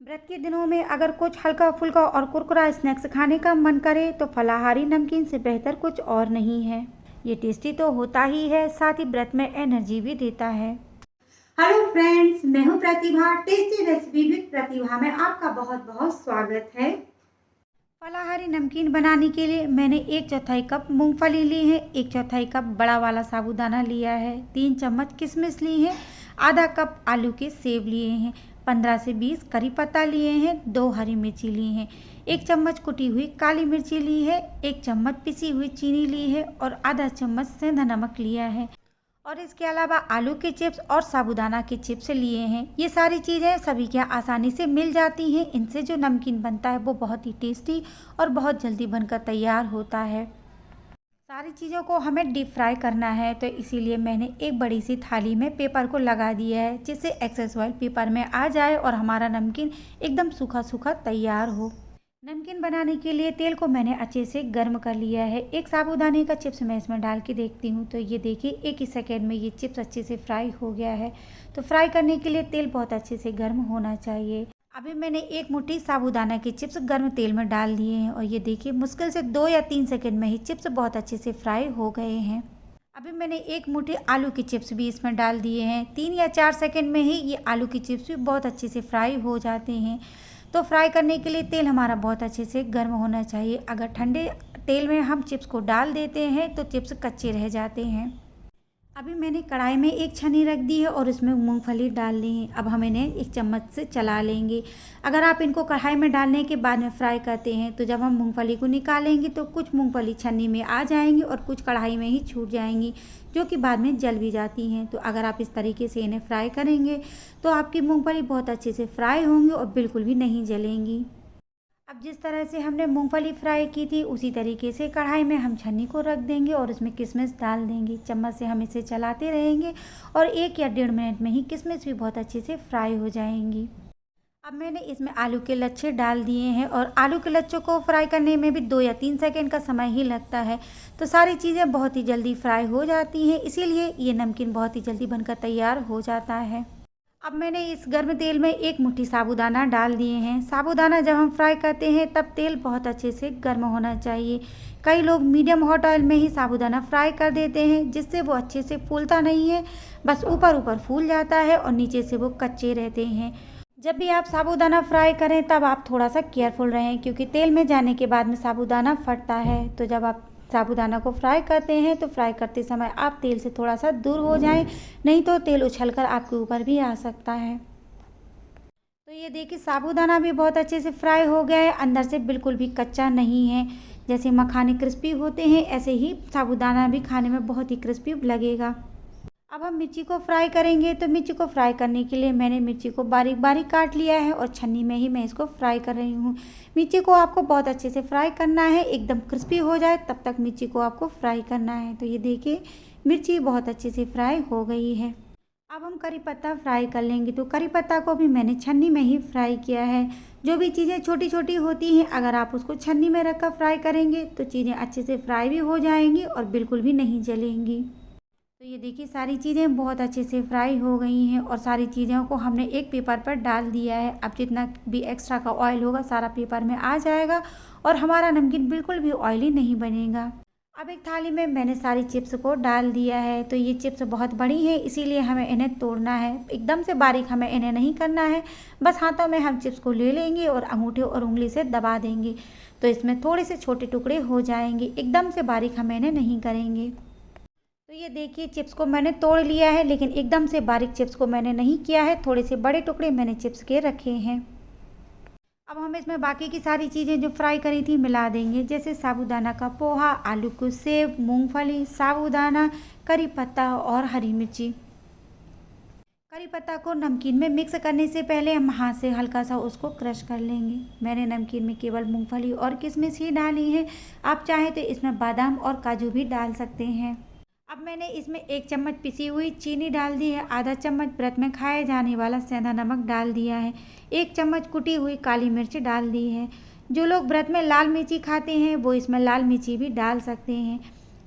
व्रत के दिनों में अगर कुछ हल्का फुल्का और कुरकुरा स्नैक्स खाने का मन करे तो फलाहारी नमकीन से बेहतर कुछ और नहीं है। ये टेस्टी तो होता ही है, साथ ही व्रत में एनर्जी भी देता है। हेलो फ्रेंड्स, मैं हूँ प्रतिभा। टेस्टी रेसिपी विद प्रतिभा में आपका बहुत बहुत स्वागत है। फलाहारी नमकीन बनाने के लिए मैंने 1/4 कप मूंगफली ली है, 1/4 कप बड़ा वाला साबूदाना लिया है, 3 चम्मच किशमिश ली है, आधा कप आलू के सेब लिए हैं, 15 से 20 करी पत्ता लिए हैं, 2 हरी मिर्ची ली हैं, 1 चम्मच कुटी हुई काली मिर्ची ली है, 1 चम्मच पिसी हुई चीनी ली है और आधा चम्मच सेंधा नमक लिया है। और इसके अलावा आलू के चिप्स और साबूदाना के चिप्स लिए हैं। ये सारी चीज़ें सभी के यहाँ आसानी से मिल जाती हैं। इनसे जो नमकीन बनता है वो बहुत ही टेस्टी और बहुत जल्दी बनकर तैयार होता है। सारी चीज़ों को हमें डीप फ्राई करना है, तो इसीलिए मैंने एक बड़ी सी थाली में पेपर को लगा दिया है, जिससे एक्सेस ऑयल पेपर में आ जाए और हमारा नमकीन एकदम सूखा सूखा तैयार हो। नमकीन बनाने के लिए तेल को मैंने अच्छे से गर्म कर लिया है। एक साबूदाने का चिप्स मैं इसमें डाल के देखती हूँ, तो ये देखिए 1 ही सेकेंड में ये चिप्स अच्छे से फ्राई हो गया है। तो फ्राई करने के लिए तेल बहुत अच्छे से गर्म होना चाहिए। अभी मैंने 1 मुट्ठी साबूदाना के चिप्स गर्म तेल में डाल दिए हैं और ये देखिए मुश्किल से 2 या 3 सेकेंड में ही चिप्स बहुत अच्छे से फ्राई हो गए हैं। अभी मैंने 1 मुट्ठी आलू के चिप्स भी इसमें डाल दिए हैं। 3 या 4 सेकेंड में ही ये आलू के चिप्स भी बहुत अच्छे से फ्राई हो जाते हैं। तो फ्राई करने के लिए तेल हमारा बहुत अच्छे से गर्म होना चाहिए। अगर ठंडे तेल में हम चिप्स को डाल देते हैं तो चिप्स कच्चे रह जाते हैं। अभी मैंने कढ़ाई में एक छन्नी रख दी है और इसमें मूंगफली डाल ली है। अब हम इन्हें एक चम्मच से चला लेंगे। अगर आप इनको कढ़ाई में डालने के बाद में फ्राई करते हैं तो जब हम मूंगफली को निकालेंगे तो कुछ मूंगफली छन्नी में आ जाएंगी और कुछ कढ़ाई में ही छूट जाएंगी, जो कि बाद में जल भी जाती हैं। तो अगर आप इस तरीके से इन्हें फ्राई करेंगे तो आपकी मूँगफली बहुत अच्छे से फ्राई होंगी और बिल्कुल भी नहीं जलेंगी। अब जिस तरह से हमने मूंगफली फ्राई की थी उसी तरीके से कढ़ाई में हम छन्नी को रख देंगे और उसमें किशमिश डाल देंगे। चम्मच से हम इसे चलाते रहेंगे और 1 या 1.5 मिनट में ही किशमिश भी बहुत अच्छे से फ्राई हो जाएंगी। अब मैंने इसमें आलू के लच्छे डाल दिए हैं और आलू के लच्छों को फ्राई करने में भी 2 या 3 सेकंड का समय ही लगता है। तो सारी चीज़ें बहुत ही जल्दी फ्राई हो जाती हैं, इसीलिए ये नमकीन बहुत ही जल्दी बनकर तैयार हो जाता है। अब मैंने इस गर्म तेल में 1 मुट्ठी साबूदाना डाल दिए हैं। साबूदाना जब हम फ्राई करते हैं तब तेल बहुत अच्छे से गर्म होना चाहिए। कई लोग मीडियम हॉट ऑयल में ही साबूदाना फ्राई कर देते हैं, जिससे वो अच्छे से फूलता नहीं है, बस ऊपर ऊपर फूल जाता है और नीचे से वो कच्चे रहते हैं। जब भी आप साबूदाना फ्राई करें तब आप थोड़ा सा केयरफुल रहें, क्योंकि तेल में जाने के बाद में साबूदाना फटता है। तो जब आप साबूदाना को फ्राई करते हैं तो फ्राई करते समय आप तेल से थोड़ा सा दूर हो जाएं, नहीं तो तेल उछलकर आपके ऊपर भी आ सकता है। तो ये देखिए साबूदाना भी बहुत अच्छे से फ्राई हो गया है, अंदर से बिल्कुल भी कच्चा नहीं है। जैसे मखाने क्रिस्पी होते हैं ऐसे ही साबूदाना भी खाने में बहुत ही क्रिस्पी लगेगा। अब हम मिर्ची को फ्राई करेंगे, तो मिर्ची को फ्राई करने के लिए मैंने मिर्ची को बारीक बारीक काट लिया है और छन्नी में ही मैं इसको फ्राई कर रही हूँ। मिर्ची को आपको बहुत अच्छे से फ्राई करना है, एकदम क्रिस्पी हो जाए तब तक मिर्ची को आपको फ्राई करना है। तो ये देखिए मिर्ची बहुत अच्छे से फ्राई हो गई है। अब हम करी पत्ता फ्राई कर लेंगे, तो करी पत्ता को भी मैंने छन्नी में ही फ्राई किया है। जो भी चीज़ें छोटी छोटी होती हैं अगर आप उसको छन्नी में रख कर फ्राई करेंगे तो चीज़ें अच्छे से फ्राई भी हो जाएंगी और बिल्कुल भी नहीं जलेंगी। तो ये देखिए सारी चीज़ें बहुत अच्छे से फ्राई हो गई हैं और सारी चीज़ों को हमने एक पेपर पर डाल दिया है। अब जितना भी एक्स्ट्रा का ऑयल होगा सारा पेपर में आ जाएगा और हमारा नमकीन बिल्कुल भी ऑयली नहीं बनेगा। अब एक थाली में मैंने सारी चिप्स को डाल दिया है। तो ये चिप्स बहुत बड़ी हैं, इसीलिए हमें इन्हें तोड़ना है, एकदम से बारीक हमें इन्हें नहीं करना है। बस हाथों में हम चिप्स को ले लेंगे और अंगूठे और उंगली से दबा देंगे, तो इसमें थोड़े से छोटे टुकड़े हो जाएंगे। एकदम से बारीक हम इन्हें नहीं करेंगे। तो ये देखिए चिप्स को मैंने तोड़ लिया है, लेकिन एकदम से बारीक चिप्स को मैंने नहीं किया है, थोड़े से बड़े टुकड़े मैंने चिप्स के रखे हैं। अब हम इसमें बाकी की सारी चीज़ें जो फ्राई करी थी मिला देंगे, जैसे साबूदाना का पोहा, आलू को सेव, मूंगफली, साबूदाना, करी पत्ता और हरी मिर्ची। करी पत्ता को नमकीन में मिक्स करने से पहले हम हाथ से हल्का सा उसको क्रश कर लेंगे। मैंने नमकीन में केवल मूंगफली और किशमिश ही डाली है, आप चाहें तो इसमें बादाम और काजू भी डाल सकते हैं। अब मैंने इसमें 1 चम्मच पिसी हुई चीनी डाल दी है, आधा चम्मच व्रत में खाए जाने वाला सेंधा नमक डाल दिया है, 1 चम्मच कुटी हुई काली मिर्च डाल दी है। जो लोग व्रत में लाल मिर्ची खाते हैं वो इसमें लाल मिर्ची भी डाल सकते हैं।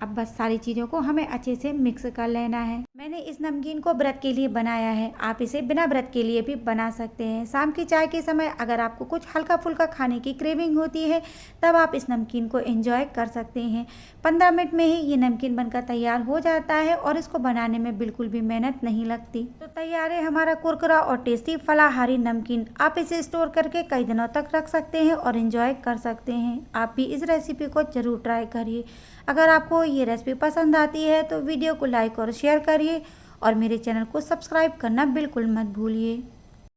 अब बस सारी चीज़ों को हमें अच्छे से मिक्स कर लेना है। मैंने इस नमकीन को व्रत के लिए बनाया है, आप इसे बिना व्रत के लिए भी बना सकते हैं। शाम की चाय के समय अगर आपको कुछ हल्का फुल्का खाने की क्रेविंग होती है तब आप इस नमकीन को एंजॉय कर सकते हैं। 15 मिनट में ही ये नमकीन बनकर तैयार हो जाता है और इसको बनाने में बिल्कुल भी मेहनत नहीं लगती। तो तैयार है हमारा कुरकुरा और टेस्टी फलाहारी नमकीन। आप इसे स्टोर करके कई दिनों तक रख सकते हैं और एंजॉय कर सकते हैं। आप भी इस रेसिपी को ज़रूर ट्राई करिए। अगर आपको ये रेसिपी पसंद आती है तो वीडियो को लाइक और शेयर करिए और मेरे चैनल को सब्सक्राइब करना बिल्कुल मत भूलिए।